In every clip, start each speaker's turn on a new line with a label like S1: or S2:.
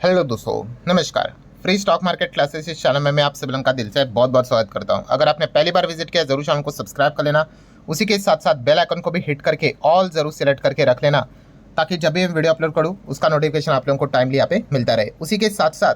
S1: Hello दोस्तों, नमस्कार। Free stock market classes इस चैनल में मैं आप सभी का दिल से बहुत बहुत स्वागत करता हूं। अगर आपने पहली बार विजिट किया जरूर चैनल को सब्सक्राइब कर लेना। उसी के साथ साथ बेल आइकन को भी हिट करके ऑल जरूर सिलेक्ट करके रख लेना, ताकि जब भी मैं वीडियो अपलोड करूँ उसका नोटिफिकेशन आप लोगों को टाइमली यहाँ पे मिलता रहे। उसी के साथ साथ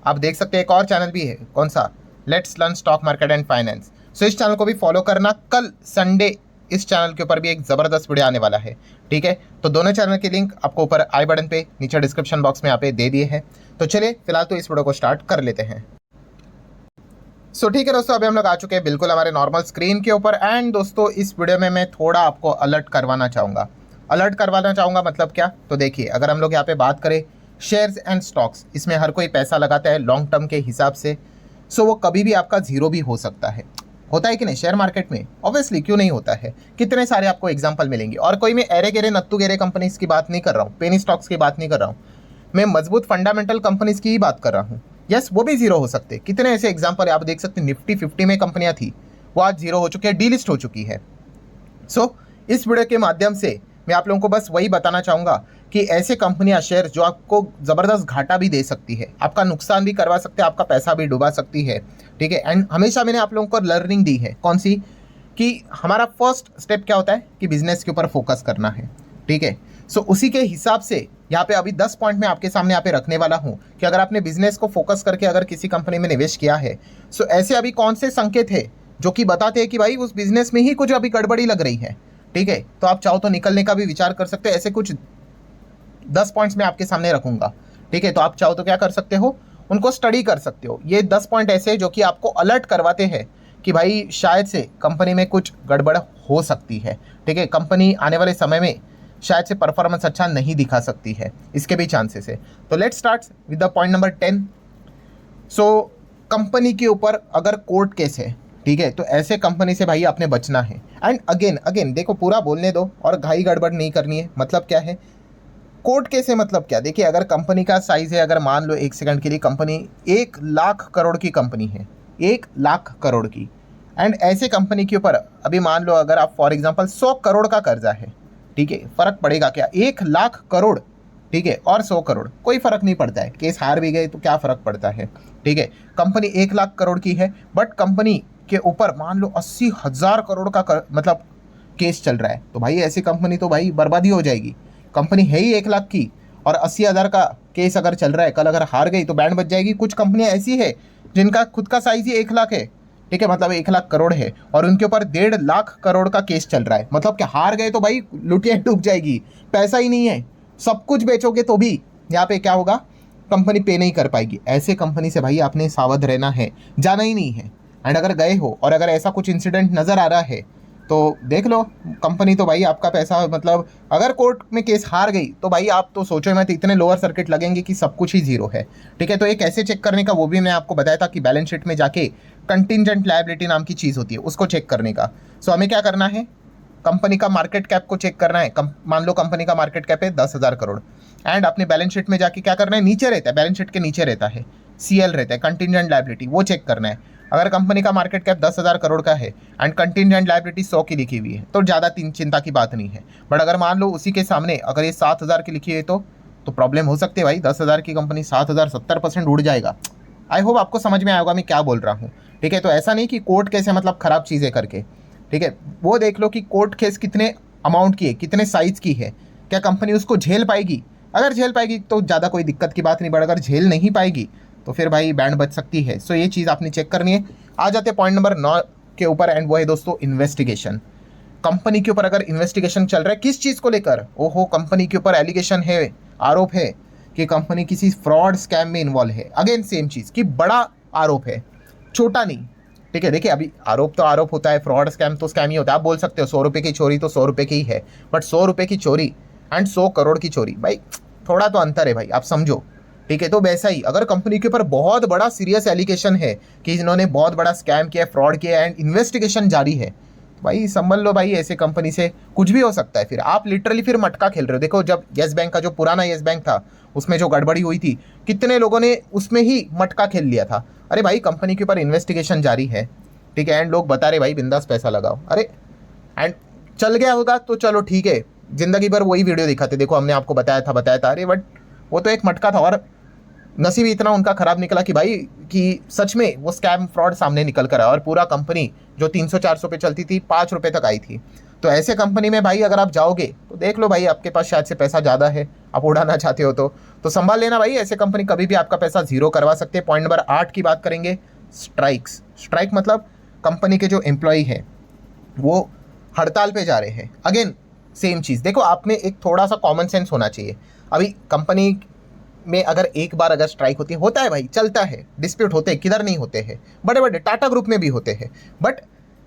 S1: आप देख सकते हैं एक और चैनल भी है, कौन सा, let's learn stock market and finance. So इस चैनल को भी फॉलो करना। कल संडे इस चैनल के ऊपर भी एक ज़बरदस्त वीडियो आने वाला है, ठीक है। तो दोनों चैनल की लिंक आपको ऊपर आई बटन पे, नीचे डिस्क्रिप्शन बॉक्स में यहाँ पे दे दिए हैं। तो चलिए फिलहाल तो इस वीडियो को स्टार्ट कर लेते हैं। सो ठीक है दोस्तों, अभी हम लोग आ चुके हैं बिल्कुल हमारे नॉर्मल स्क्रीन के ऊपर। एंड दोस्तों इस वीडियो में मैं थोड़ा आपको अलर्ट करवाना चाहूँगा। मतलब क्या, तो देखिए अगर हम लोग यहाँ पे बात करें शेयर्स एंड स्टॉक्स, इसमें हर कोई पैसा लगाता है लॉन्ग टर्म के हिसाब से। सो वो कभी भी आपका जीरो भी हो सकता है। होता है कि नहीं शेयर मार्केट में? ऑब्वियसली क्यों नहीं होता है, कितने सारे आपको एग्जांपल मिलेंगे। और कोई मैं एरे गेरे नत्तू गेरे कंपनीज की बात नहीं कर रहा हूँ, पेनी स्टॉक्स की बात नहीं कर रहा हूँ, मैं मजबूत फंडामेंटल कंपनीज की ही बात कर रहा हूँ। यस, वो भी जीरो हो सकते। कितने ऐसे एग्जांपल आप देख सकते हैं। निफ्टी 50 में कंपनियां थी, वो आज जीरो हो चुकी है, डीलिस्ट हो चुकी है। सो इस वीडियो के माध्यम से मैं आप लोगों को बस वही बताना चाहूँगा कि ऐसे कंपनियां, शेयर जो आपको ज़बरदस्त घाटा भी दे सकती है, आपका नुकसान भी करवा सकते हैं, आपका पैसा भी डुबा सकती है, ठीक है। एंड हमेशा मैंने आप लोगों को लर्निंग दी है, कौन सी, कि हमारा फर्स्ट स्टेप क्या होता है कि बिजनेस के ऊपर फोकस करना है, ठीक है। सो उसी के हिसाब से यहाँ पे अभी 10 पॉइंट मैं आपके सामने यहाँ पे रखने वाला हूँ कि अगर आपने बिजनेस को फोकस करके अगर किसी कंपनी में निवेश किया है, सो ऐसे अभी कौन से संकेत है जो कि बताते हैं कि भाई उस बिजनेस में ही कुछ अभी गड़बड़ी लग रही है, ठीक है। तो आप चाहो तो निकलने का भी विचार कर सकते हैं। ऐसे कुछ 10 पॉइंट्स मैं आपके सामने रखूंगा, ठीक है। तो आप चाहो तो क्या कर सकते हो, उनको स्टडी कर सकते हो। ये 10 पॉइंट ऐसे जो कि आपको अलर्ट करवाते हैं कि भाई शायद से कंपनी में कुछ गड़बड़ हो सकती है, ठीक है। कंपनी आने वाले समय में शायद से परफॉर्मेंस अच्छा नहीं दिखा सकती है, इसके भी चांसेस है। तो let's start with the point number 10। So company के ऊपर अगर कोर्ट केस है, ठीक है, तो ऐसे कंपनी से भाई आपने बचना है। एंड अगेन अगेन देखो, पूरा बोलने दो और घाई गड़बड़ नहीं करनी है। मतलब क्या है कोर्ट केस है, मतलब क्या, देखिए अगर कंपनी का साइज है, अगर मान लो एक सेकंड के लिए कंपनी 1 लाख करोड़ की कंपनी है, 1 लाख करोड़ की, एंड ऐसे कंपनी के ऊपर अभी मान लो अगर आप फॉर एग्जांपल 100 करोड़ का कर्जा है, ठीक है, फर्क पड़ेगा क्या, 1 लाख करोड़, ठीक है, और 100 करोड़, कोई फर्क नहीं पड़ता है। केस हार भी गए तो क्या फर्क पड़ता है, ठीक है। कंपनी 1 लाख करोड़ की है, बट कंपनी के ऊपर मान लो 80,000 करोड़ का मतलब केस चल रहा है, तो भाई ऐसी कंपनी तो भाई बर्बादी हो जाएगी। कंपनी है ही 1 लाख की और 80,000 का केस अगर चल रहा है, कल अगर हार गई तो बैंड बच जाएगी। कुछ कंपनियां ऐसी है जिनका खुद का साइज ही 1 लाख है, ठीक है, मतलब 1 लाख करोड़ है और उनके ऊपर 1.5 लाख करोड़ का केस चल रहा है। मतलब क्या, हार गए तो भाई लुटिया डूब जाएगी, पैसा ही नहीं है, सब कुछ बेचोगे तो भी यहाँ पे क्या होगा, कंपनी पे नहीं कर पाएगी। ऐसे कंपनी से भाई आपने सावध रहना है, जाना ही नहीं है। एंड अगर गए हो और अगर ऐसा कुछ इंसिडेंट नज़र आ रहा है तो देख लो, कंपनी तो भाई आपका पैसा, मतलब अगर कोर्ट में केस हार गई तो भाई आप तो सोचो मत, इतने लोअर सर्किट लगेंगे कि सब कुछ ही जीरो है, ठीक है। तो एक ऐसे चेक करने का, वो भी मैं आपको बताया था कि बैलेंस शीट में जाके कंटिंजेंट लायबिलिटी नाम की चीज़ होती है, उसको चेक करने का। सो हमें क्या करना है, कंपनी का मार्केट कैप को चेक करना है। मान लो कंपनी का मार्केट कैप है 10,000 करोड़, एंड अपने बैलेंस शीट में जाके क्या करना है, नीचे रहता है, बैलेंस शीट के नीचे रहता है सीएल रहता है, कंटिंजेंट लायबिलिटी, वो चेक करना है। अगर कंपनी का मार्केट कैप 10,000 करोड़ का है एंड कंटिंजेंट लायबिलिटी 100 की लिखी हुई है तो ज़्यादा चिंता की बात नहीं है। बट अगर मान लो उसी के सामने अगर ये 7,000 की लिखी है तो प्रॉब्लम हो सकती है भाई। 10,000 की कंपनी 7,000, 70% उड़ जाएगा। आई होप आपको समझ में आया होगा मैं क्या बोल रहा हूँ, ठीक है। तो ऐसा नहीं कि कोर्ट केस है मतलब खराब चीज़ें करके, ठीक है। वो देख लो कि कोर्ट केस कितने अमाउंट की है, कितने साइज की है, क्या कंपनी उसको झेल पाएगी। अगर झेल पाएगी तो ज़्यादा कोई दिक्कत की बात नहीं, बट अगर झेल नहीं पाएगी तो फिर भाई बैंड बच सकती है। सो ये चीज़ आपने चेक करनी है। आ जाते हैं पॉइंट नंबर 9 के ऊपर, एंड वो है दोस्तों इन्वेस्टिगेशन। कंपनी के ऊपर अगर इन्वेस्टिगेशन चल रहा है, किस चीज़ को लेकर, ओहो कंपनी के ऊपर एलिगेशन है, आरोप है कि कंपनी किसी फ्रॉड स्कैम में इन्वॉल्व है। अगेन सेम चीज़ कि बड़ा आरोप है, छोटा नहीं, ठीक है। देखिए अभी आरोप तो आरोप होता है, फ्रॉड स्कैम तो स्कैम ही होता है। आप बोल सकते हो 100 रुपये की चोरी तो 100 रुपये की ही है, बट 100 रुपये की चोरी एंड 100 करोड़ की चोरी, भाई थोड़ा तो अंतर है भाई, आप समझो, ठीक है। तो वैसा ही अगर कंपनी के ऊपर बहुत बड़ा सीरियस एलिगेशन है कि इन्होंने बहुत बड़ा स्कैम किया, फ्रॉड किया एंड इन्वेस्टिगेशन जारी है, तो भाई संभल लो भाई, ऐसे कंपनी से कुछ भी हो सकता है। फिर आप लिटरली फिर मटका खेल रहे हो। देखो जब येस बैंक का जो पुराना येस बैंक था उसमें जो गड़बड़ी हुई थी, कितने लोगों ने उसमें ही मटका खेल लिया था। अरे भाई कंपनी के ऊपर इन्वेस्टिगेशन जारी है, ठीक है, एंड लोग बता रहे भाई बिंदास पैसा लगाओ, अरे एंड चल गया होगा तो चलो ठीक है, जिंदगी भर वही वीडियो दिखाते, देखो हमने आपको बताया था, अरे बट वो तो एक मटका था। और नसीब इतना उनका खराब निकला कि भाई कि सच में वो स्कैम फ्रॉड सामने निकल कर आया और पूरा कंपनी जो 300-400 पे चलती थी 5 रुपए तक आई थी। तो ऐसे कंपनी में भाई अगर आप जाओगे तो देख लो भाई, आपके पास शायद से पैसा ज़्यादा है, आप उड़ाना चाहते हो तो संभाल लेना भाई, ऐसे कंपनी कभी भी आपका पैसा जीरो करवा सकते हैं। पॉइंट नंबर 8 की बात करेंगे, स्ट्राइक्स। स्ट्राइक मतलब कंपनी के जो एम्प्लॉय हैं वो हड़ताल पे जा रहे हैं। अगेन सेम चीज़, देखो आप में एक थोड़ा सा कॉमन सेंस होना चाहिए। अभी कंपनी में अगर एक बार अगर स्ट्राइक होती है, होता है भाई, चलता है, डिस्प्यूट होते हैं, किधर नहीं होते हैं, बड़े बड़े टाटा ग्रुप में भी होते हैं, बट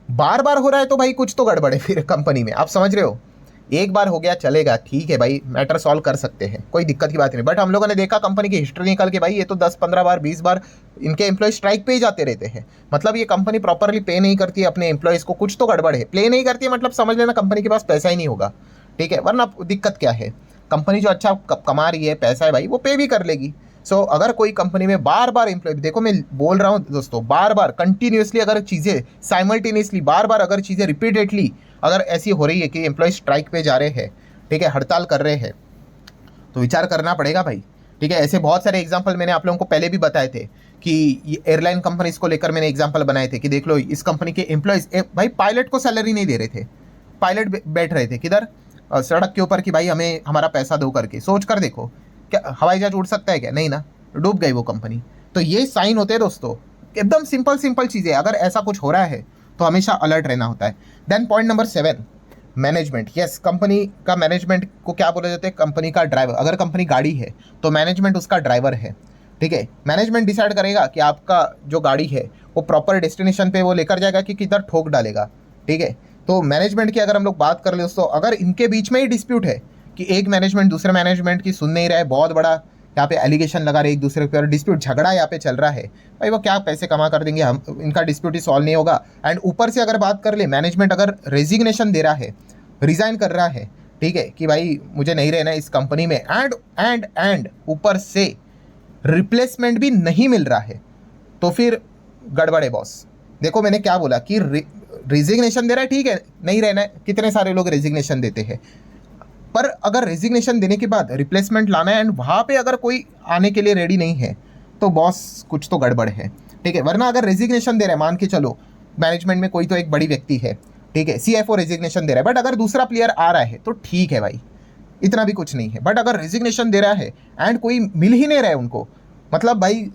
S1: बार बार हो रहा है तो भाई कुछ तो गड़बड़ है फिर कंपनी में, आप समझ रहे हो। एक बार हो गया चलेगा, ठीक है भाई, मैटर सॉल्व कर सकते हैं, कोई दिक्कत की बात नहीं। बट हम लोगों ने देखा कंपनी की हिस्ट्री निकाल के भाई ये तो 10-15 बार 20 बार इनके एम्प्लॉय स्ट्राइक पे ही जाते रहते हैं। मतलब ये कंपनी प्रॉपरली पे नहीं करती है अपने एम्प्लॉयज़ को, कुछ तो गड़बड़ है। प्ले नहीं करती है मतलब समझ लेना कंपनी के पास पैसा ही नहीं होगा, ठीक है। वरना दिक्कत क्या है, कंपनी जो अच्छा कमा रही है, पैसा है भाई, वो पे भी कर लेगी। सो अगर कोई कंपनी में बार बार एम्प्लॉय, देखो मैं बोल रहा हूँ दोस्तों, बार बार कंटिन्यूसली अगर चीज़ें साइमल्टेनियसली बार बार अगर चीज़ें रिपीटेडली अगर ऐसी हो रही है कि एम्प्लॉय स्ट्राइक पे जा रहे हैं, ठीक है, हड़ताल कर रहे हैं, तो विचार करना पड़ेगा भाई, ठीक है। ऐसे बहुत सारे एग्जांपल मैंने आप लोगों को पहले भी बताए थे कि एयरलाइन कंपनीज को लेकर मैंने एग्जांपल बनाए थे कि देख लो इस कंपनी के एम्प्लॉयज़ भाई पायलट को सैलरी नहीं दे रहे थे, पायलट बैठ रहे थे किधर, सड़क के ऊपर कि भाई हमें हमारा पैसा दो करके। सोच कर देखो, क्या हवाई जहाज उड़ सकता है क्या? नहीं ना, डूब गई वो कंपनी। तो ये साइन होते हैं दोस्तों, एकदम सिंपल सिंपल चीज़ें। अगर ऐसा कुछ हो रहा है तो हमेशा अलर्ट रहना होता है। Then point number 7, management. Yes, company का मैनेजमेंट को क्या बोला जाता है? कंपनी का ड्राइवर। अगर कंपनी गाड़ी है तो मैनेजमेंट उसका ड्राइवर है, ठीक है। मैनेजमेंट डिसाइड करेगा कि आपका जो गाड़ी है वो प्रॉपर डेस्टिनेशन पे वो लेकर जाएगा कि किधर ठोक डालेगा, ठीक है। तो मैनेजमेंट की अगर हम लोग बात कर ले दोस्तों, अगर इनके बीच में ही डिस्प्यूट है कि एक मैनेजमेंट दूसरे मैनेजमेंट की सुन नहीं रहा है, बहुत बड़ा यहाँ पे एलिगेशन लगा रहे एक दूसरे पे और डिस्प्यूट झगड़ा यहाँ पे चल रहा है, भाई वो क्या पैसे कमा कर देंगे, हम इनका डिस्प्यूट ही सॉल्व नहीं होगा। एंड ऊपर से अगर बात कर ले, मैनेजमेंट अगर रेजिग्नेशन दे रहा है, रिजाइन कर रहा है, ठीक है, कि भाई मुझे नहीं रहना इस कंपनी में, एंड ऊपर से रिप्लेसमेंट भी नहीं मिल रहा है, तो फिर गड़बड़ है बॉस। देखो मैंने क्या बोला कि रेजिग्नेशन दे रहा है, ठीक है, नहीं रहना है, कितने सारे लोग रेजिग्नेशन देते हैं, पर अगर रेजिग्नेशन देने के बाद रिप्लेसमेंट लाना है एंड वहाँ पे अगर कोई आने के लिए रेडी नहीं है तो बॉस कुछ तो गड़बड़ है, ठीक है। वरना अगर रेजिग्नेशन दे रहा है, मान के चलो मैनेजमेंट में कोई तो एक बड़ी व्यक्ति है, ठीक है, CFO रेजिग्नेशन दे रहा है, बट अगर दूसरा प्लेयर आ रहा है तो ठीक है भाई, इतना भी कुछ नहीं है। बट अगर रेजिग्नेशन दे रहा है एंड कोई मिल ही नहीं रहा है उनको, मतलब भाई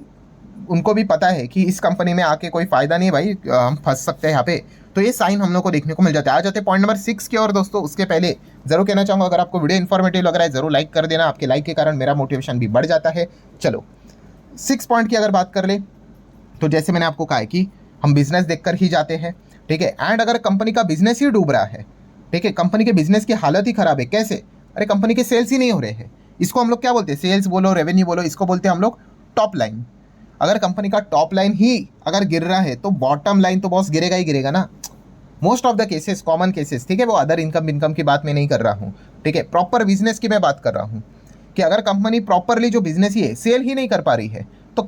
S1: उनको भी पता है कि इस कंपनी में आके कोई फ़ायदा नहीं है भाई, हम फंस सकते हैं यहाँ पे, तो ये साइन हम लोग को देखने को मिल जाता है। आ जाते हैं पॉइंट नंबर 6 की। और दोस्तों उसके पहले जरूर कहना चाहूँगा, अगर आपको वीडियो इन्फॉर्मेटिव लग रहा है जरूर लाइक कर देना, आपके लाइक के कारण मेरा मोटिवेशन भी बढ़ जाता है। चलो 6 पॉइंट की अगर बात कर ले तो जैसे मैंने आपको कहा है कि हम बिजनेस देखकर ही जाते हैं, ठीक है। एंड अगर कंपनी का बिजनेस ही डूब रहा है, ठीक है, कंपनी के बिजनेस की हालत ही खराब है, कैसे? अरे कंपनी के सेल्स ही नहीं हो रहे हैं, इसको हम लोग क्या बोलते हैं? सेल्स बोलो, रेवेन्यू बोलो, इसको बोलते हैं हम लोग टॉप लाइन। अगर कंपनी का टॉप लाइन ही अगर गिर रहा है तो बॉटम लाइन तो बॉस गिरेगा ही गिरेगा ना। Most of the cases, common cases, ठीक है, वो अदर इनकम की बात मैं नहीं कर रहा हूँ, ठीक है, प्रॉपर बिजनेस की मैं बात कर रहा हूँ कि अगर कंपनी प्रॉपरली जो बिजनेस ही है सेल ही नहीं कर पा रही है तो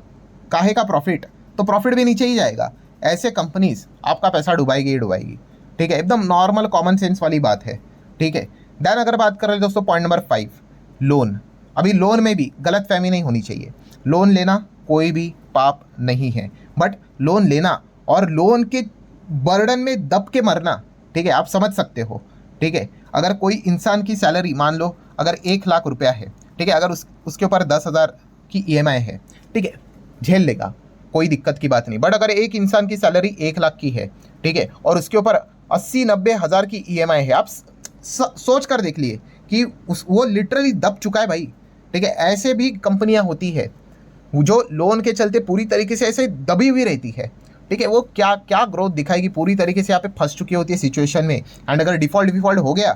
S1: काहे का प्रॉफिट, तो प्रॉफिट भी नीचे ही जाएगा। ऐसे कंपनीज आपका पैसा डुबाएगी ही डुबाएगी, ठीक है, एकदम नॉर्मल कॉमन सेंस वाली बात है, ठीक है। देन अगर बात करें दोस्तों पॉइंट नंबर 5, लोन। अभी लोन में भी गलत फहमी नहीं होनी चाहिए, लोन लेना कोई भी पाप नहीं है, बट लोन लेना और लोन के बर्डन में दब के मरना, ठीक है, आप समझ सकते हो, ठीक है। अगर कोई इंसान की सैलरी मान लो अगर 1 लाख रुपया है, ठीक है, अगर उसके ऊपर 10,000 की EMI है, ठीक है, झेल लेगा, कोई दिक्कत की बात नहीं। बट अगर एक इंसान की सैलरी 1 लाख की है, ठीक है, और उसके ऊपर 80-90 हज़ार की EMI है, आप सोच कर देख लिए कि वो लिटरली दब चुका है भाई, ठीक है। ऐसे भी कंपनियां होती है जो लोन के चलते पूरी तरीके से ऐसे दबी हुई रहती है, ठीक है, वो क्या क्या ग्रोथ दिखाएगी, पूरी तरीके से यहाँ पे फंस चुकी होती है सिचुएशन में। एंड अगर डिफॉल्ट हो गया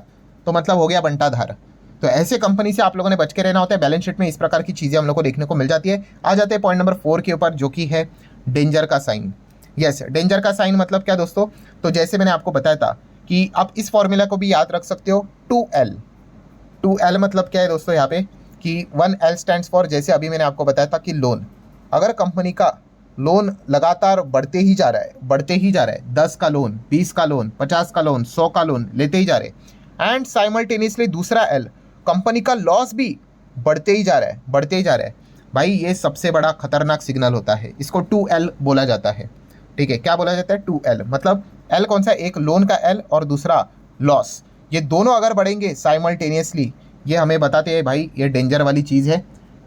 S1: तो मतलब हो गया बंटाधार। तो ऐसे कंपनी से आप लोगों ने बच के रहना होता है। बैलेंस शीट में इस प्रकार की चीज़ें हम लोग को देखने को मिल जाती है। आ जाते हैं पॉइंट नंबर 4 के ऊपर, जो कि है डेंजर का साइन। यस, डेंजर का साइन मतलब क्या दोस्तों? तो जैसे मैंने आपको बताया था कि आप इस फॉर्मूला को भी याद रख सकते हो, 2L। 2L मतलब क्या है दोस्तों यहाँ पे कि 1L स्टैंड्स फॉर, जैसे अभी मैंने आपको बताया था कि लोन। अगर कंपनी का लोन लगातार बढ़ते ही जा रहा है 10 का लोन, 20 का लोन, 50 का लोन, 100 का लोन लेते ही जा रहे हैं, एंड साइमल्टेनियसली दूसरा L, कंपनी का लॉस भी बढ़ते ही जा रहा है। भाई ये सबसे बड़ा खतरनाक सिग्नल होता है, इसको 2L बोला जाता है। ठीक है, क्या बोला जाता है? 2L मतलब L कौन सा? एक लोन का L और दूसरा लॉस। ये दोनों अगर बढ़ेंगे साइमल्टेनियसली, ये हमें बताते हैं भाई ये डेंजर वाली चीज़ है,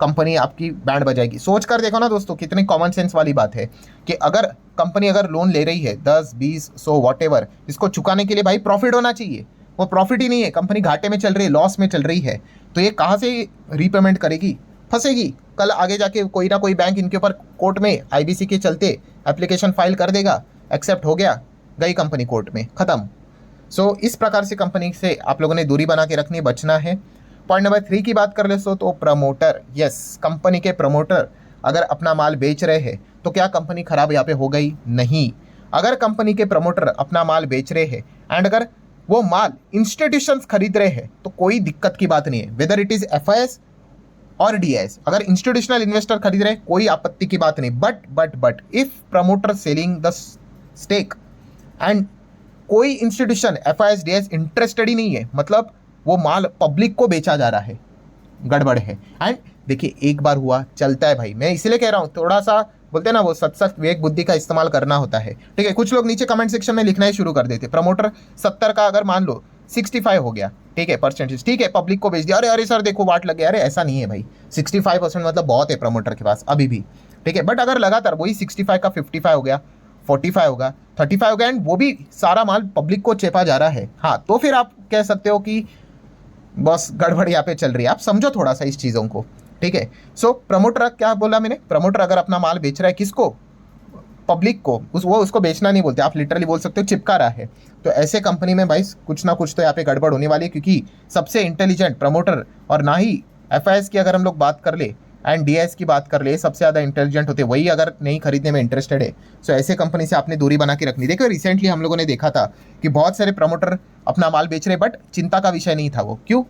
S1: कंपनी आपकी बैंड बजाएगी। सोच कर देखो ना दोस्तों, कितनी कॉमन सेंस वाली बात है कि अगर कंपनी अगर लोन ले रही है 10, 20, 100 वॉटेवर, इसको चुकाने के लिए भाई प्रॉफिट होना चाहिए। वो प्रॉफिट ही नहीं है, कंपनी घाटे में चल रही है, लॉस में चल रही है, तो ये कहाँ से रीपेमेंट करेगी? फंसेगी। कल आगे जाके कोई ना कोई बैंक इनके ऊपर कोर्ट में IBC के चलते एप्लीकेशन फाइल कर देगा, एक्सेप्ट हो गया, गई कंपनी कोर्ट में, ख़त्म। सो इस प्रकार से कंपनी से आप लोगों ने दूरी बना के रखनी, बचना है। पॉइंट नंबर 3 की बात कर ले तो प्रमोटर, यस, कंपनी के प्रमोटर अगर अपना माल बेच रहे हैं तो क्या कंपनी खराब यहाँ पे हो गई? नहीं। अगर कंपनी के प्रमोटर अपना माल बेच रहे हैं एंड अगर वो माल इंस्टीट्यूशंस खरीद रहे हैं तो कोई दिक्कत की बात नहीं है, वेदर इट इज FIS और DIS। अगर इंस्टीट्यूशनल इन्वेस्टर खरीद रहे हैं कोई आपत्ति की बात नहीं। But if promoter selling the stake and कोई इंस्टीट्यूशन FIS DIS इंटरेस्टेड ही नहीं है, मतलब वो माल पब्लिक को बेचा जा रहा है, गड़बड़ है। एंड देखिए एक बार हुआ चलता है भाई, मैं इसलिए कह रहा हूँ थोड़ा सा बोलते हैं ना वो सत्सक विवेक बुद्धि का इस्तेमाल करना होता है। ठीक है, कुछ लोग नीचे कमेंट सेक्शन में लिखना ही शुरू कर देते, प्रमोटर 70 का अगर मान लो 65 हो गया, ठीक है परसेंटेज, ठीक है पब्लिक को बेच दिया, अरे सर देखो वाट लग गया। अरे ऐसा नहीं है भाई, 65% मतलब बहुत है प्रमोटर के पास अभी भी। ठीक है, बट अगर लगातार वही 65 का 55 हो गया, 45 होगा, 35 हो गया एंड वो भी सारा माल पब्लिक को चेपा जा रहा है, हाँ तो फिर आप कह सकते हो कि बस गड़बड़ यहाँ पे चल रही है। आप समझो थोड़ा सा इस चीज़ों को। ठीक है, सो प्रमोटर क्या बोला मैंने, प्रमोटर अगर अपना माल बेच रहा है किसको? पब्लिक को, वो उसको बेचना नहीं बोलते, आप लिटरली बोल सकते हो चिपका रहा है। तो ऐसे कंपनी में भाई कुछ ना कुछ तो यहाँ पे गड़बड़ होने वाली है, क्योंकि सबसे इंटेलिजेंट प्रमोटर और ना ही FIS की अगर हम लोग बात कर ले एंड DIS की बात कर ले, सबसे ज़्यादा इंटेलिजेंट होते वही अगर नहीं खरीदने में इंटरेस्टेड है। सो ऐसे कंपनी से आपने दूरी बना के रखनी। देखो रिसेंटली हम लोगों ने देखा था कि बहुत सारे प्रमोटर अपना माल बेच रहे, बट चिंता का विषय नहीं था वो। क्यों?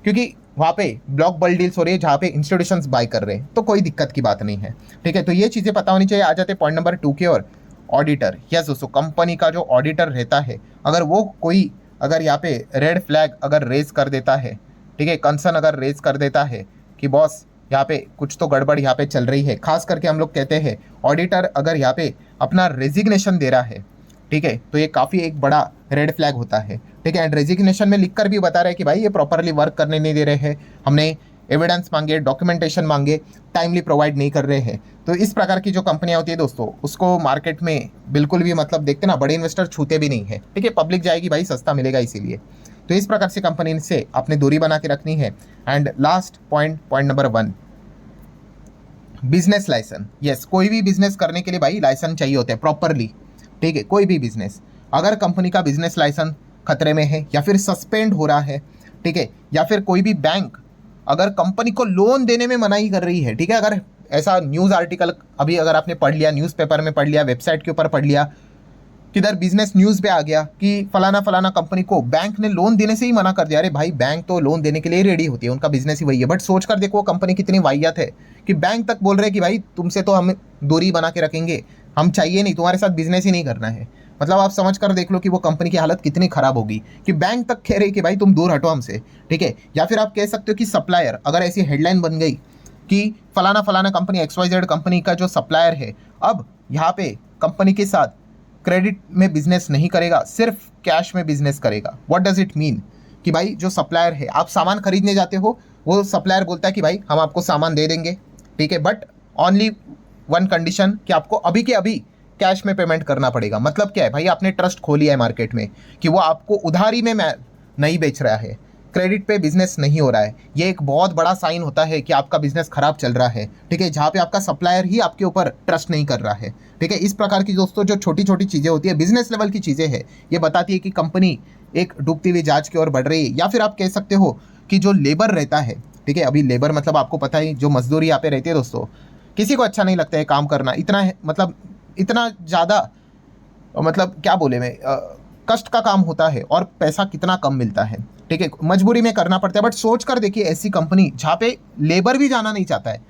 S1: क्योंकि वहाँ पे ब्लॉक बल्क डील्स हो रही है जहाँ पे इंस्टीट्यूशंस बाय कर रहे हैं, तो कोई दिक्कत की बात नहीं है। ठीक है, तो ये चीज़ें पता होनी चाहिए। आ जाते पॉइंट नंबर 2 के और ऑडिटर। यस दोस्तों, कंपनी का जो ऑडिटर रहता है अगर वो कोई अगर यहाँ पे रेड फ्लैग अगर रेज कर देता है, ठीक है, कंसर्न अगर रेज कर देता है कि बॉस यहाँ पे कुछ तो गड़बड़ यहाँ पे चल रही है, खास करके हम लोग कहते हैं ऑडिटर अगर यहाँ पे अपना रेजिग्नेशन दे रहा है, ठीक है, तो ये काफ़ी एक बड़ा रेड फ्लैग होता है। ठीक है, एंड रेजिग्नेशन में लिखकर भी बता रहे हैं कि भाई ये प्रॉपरली वर्क करने नहीं दे रहे हैं, हमने एविडेंस मांगे, डॉक्यूमेंटेशन मांगे, टाइमली प्रोवाइड नहीं कर रहे हैं। तो इस प्रकार की जो कंपनियां होती है दोस्तों, उसको मार्केट में बिल्कुल भी मतलब देखते ना, बड़े इन्वेस्टर छूते भी नहीं है। ठीक है, पब्लिक जाएगी भाई, सस्ता मिलेगा इसीलिए। तो इस प्रकार से कंपनी से आपने दूरी बना के रखनी है। And last point number 1, business license. Yes, कोई भी बिजनेस करने के लिए भाई लाइसेंस चाहिए होता है प्रॉपरली। ठीक है, कोई भी बिजनेस, अगर कंपनी का बिजनेस लाइसेंस खतरे में है या फिर सस्पेंड हो रहा है, ठीक है, या फिर कोई भी बैंक अगर कंपनी को लोन देने में मनाही कर रही है, ठीक है, अगर ऐसा न्यूज़ आर्टिकल अभी अगर आपने पढ़ लिया, न्यूज़पेपर में पढ़ लिया, वेबसाइट के ऊपर पढ़ लिया, किधर बिजनेस न्यूज़ पे आ गया कि फलाना कंपनी को बैंक ने लोन देने से ही मना कर दिया। अरे भाई, बैंक तो लोन देने के लिए रेडी होती है, उनका बिजनेस ही वही है। बट सोच कर देखो कंपनी कितनी वाहियात है कि बैंक तक बोल रहे हैं कि भाई तुमसे तो हम दूरी बना के रखेंगे, हम चाहिए नहीं, तुम्हारे साथ बिजनेस ही नहीं करना है। मतलब आप समझ कर देख लो कि वो कंपनी की हालत कितनी खराब होगी कि बैंक तक कह रही कि भाई तुम दूर हटो हमसे। ठीक है, या फिर आप कह सकते हो कि सप्लायर, अगर ऐसी हेडलाइन बन गई कि फलाना कंपनी XYZ कंपनी का जो सप्लायर है अब यहाँ पे कंपनी के साथ क्रेडिट में बिजनेस नहीं करेगा, सिर्फ कैश में बिजनेस करेगा। What does it mean? कि भाई जो सप्लायर है, आप सामान खरीदने जाते हो, वो सप्लायर बोलता है कि भाई हम आपको सामान दे देंगे, ठीक है, बट ओनली वन कंडीशन कि आपको अभी के अभी कैश में पेमेंट करना पड़ेगा। मतलब क्या है भाई, आपने ट्रस्ट खो लिया है मार्केट में कि वो आपको उधारी में नहीं बेच रहा है, क्रेडिट पे बिजनेस नहीं हो रहा है। ये एक बहुत बड़ा साइन होता है कि आपका बिजनेस खराब चल रहा है। ठीक है, जहाँ पे आपका सप्लायर ही आपके ऊपर ट्रस्ट नहीं कर रहा है। ठीक है, इस प्रकार की दोस्तों जो छोटी छोटी चीज़ें होती है, बिजनेस लेवल की चीज़ें हैं, ये बताती है कि कंपनी एक डूबती हुई जहाज की ओर बढ़ रही है। या फिर आप कह सकते हो कि जो लेबर रहता है, ठीक है, अभी लेबर मतलब आपको पता ही, जो मजदूरी यहाँ पे रहती है दोस्तों, किसी को अच्छा नहीं लगता है काम करना, इतना ज़्यादा मतलब क्या बोले मैं, कष्ट का काम होता है और पैसा कितना कम मिलता है। ठीक है, मजबूरी में करना पड़ता है। बट सोच कर देखिए ऐसी कंपनी जहाँ पे लेबर भी जाना नहीं चाहता है,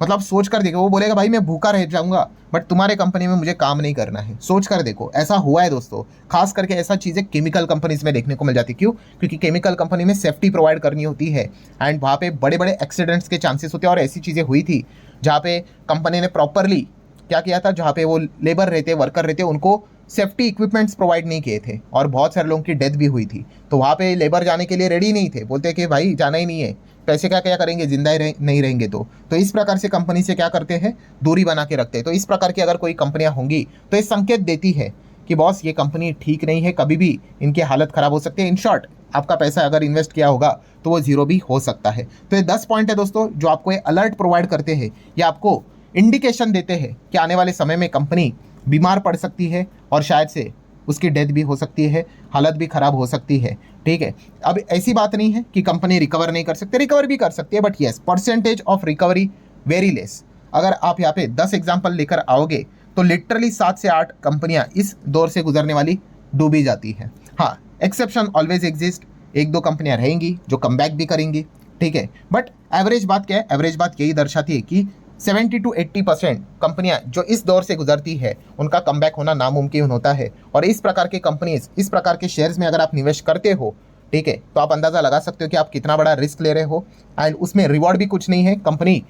S1: मतलब सोच कर देखो, वो बोलेगा भाई मैं भूखा रह जाऊंगा बट तुम्हारे कंपनी में मुझे काम नहीं करना है। सोच कर देखो, ऐसा हुआ है दोस्तों। खास करके ऐसा चीज़ें केमिकल कंपनीज में देखने को मिल जाती। क्यों? क्योंकि केमिकल कंपनी में सेफ्टी प्रोवाइड करनी होती है एंड वहाँ पे बड़े बड़े एक्सीडेंट्स के चांसेस होते हैं। और ऐसी चीज़ें हुई थी जहाँ पे कंपनी ने प्रॉपरली क्या किया था, जहाँ पे वो लेबर रहते, वर्कर रहते, उनको सेफ्टी इक्विपमेंट्स प्रोवाइड नहीं किए थे और बहुत सारे लोगों की डेथ भी हुई थी। तो वहाँ पे लेबर जाने के लिए रेडी नहीं थे, बोलते कि भाई जाना ही नहीं है, पैसे क्या क्या करेंगे, जिंदा ही नहीं रहेंगे। तो इस प्रकार से कंपनी से क्या करते हैं, दूरी बना के रखते हैं। तो इस प्रकार की अगर कोई कंपनियां होंगी तो ये संकेत देती है कि बॉस ये कंपनी ठीक नहीं है, कभी भी इनकी हालत खराब हो सकती है। इन शॉर्ट, आपका पैसा अगर इन्वेस्ट किया होगा तो वो जीरो भी हो सकता है। तो ये 10 पॉइंट है दोस्तों जो आपको ये अलर्ट प्रोवाइड करते हैं या आपको इंडिकेशन देते हैं कि आने वाले समय में कंपनी बीमार पड़ सकती है और शायद से उसकी डेथ भी हो सकती है, हालत भी खराब हो सकती है। ठीक है, अब ऐसी बात नहीं है कि कंपनी रिकवर नहीं कर सकती, रिकवर भी कर सकती है, but yes percentage of recovery very less. अगर आप यहाँ पे 10 एग्जाम्पल लेकर आओगे तो लिटरली 7 से 8 कंपनियां इस दौर से गुजरने वाली डूबी जाती है। हाँ, एक्सेप्शन ऑलवेज एग्जिस्ट, 1-2 कंपनियां रहेंगी जो कम बैक भी करेंगी। ठीक है, बट एवरेज बात क्या है, एवरेज बात यही दर्शाती है कि 70 to 80% कंपनियां जो इस दौर से गुजरती है उनका कमबैक होना नामुमकिन होता है। और इस प्रकार के कंपनीज, इस प्रकार के शेयर्स में अगर आप निवेश करते हो, ठीक है, तो आप अंदाज़ा लगा सकते हो कि आप कितना बड़ा रिस्क ले रहे हो एंड उसमें रिवॉर्ड भी कुछ नहीं है। कंपनी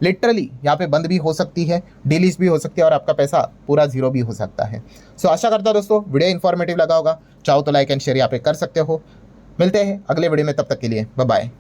S1: लिटरली यहाँ पे बंद भी हो सकती है, डिलीज भी हो सकती है और आपका पैसा पूरा जीरो भी हो सकता है। सो आशा करता हूं दोस्तों वीडियो इन्फॉर्मेटिव लगा होगा। चाहो तो लाइक एंड शेयर यहाँ पे कर सकते हो। मिलते हैं अगले वीडियो में, तब तक के लिए बाय बाय।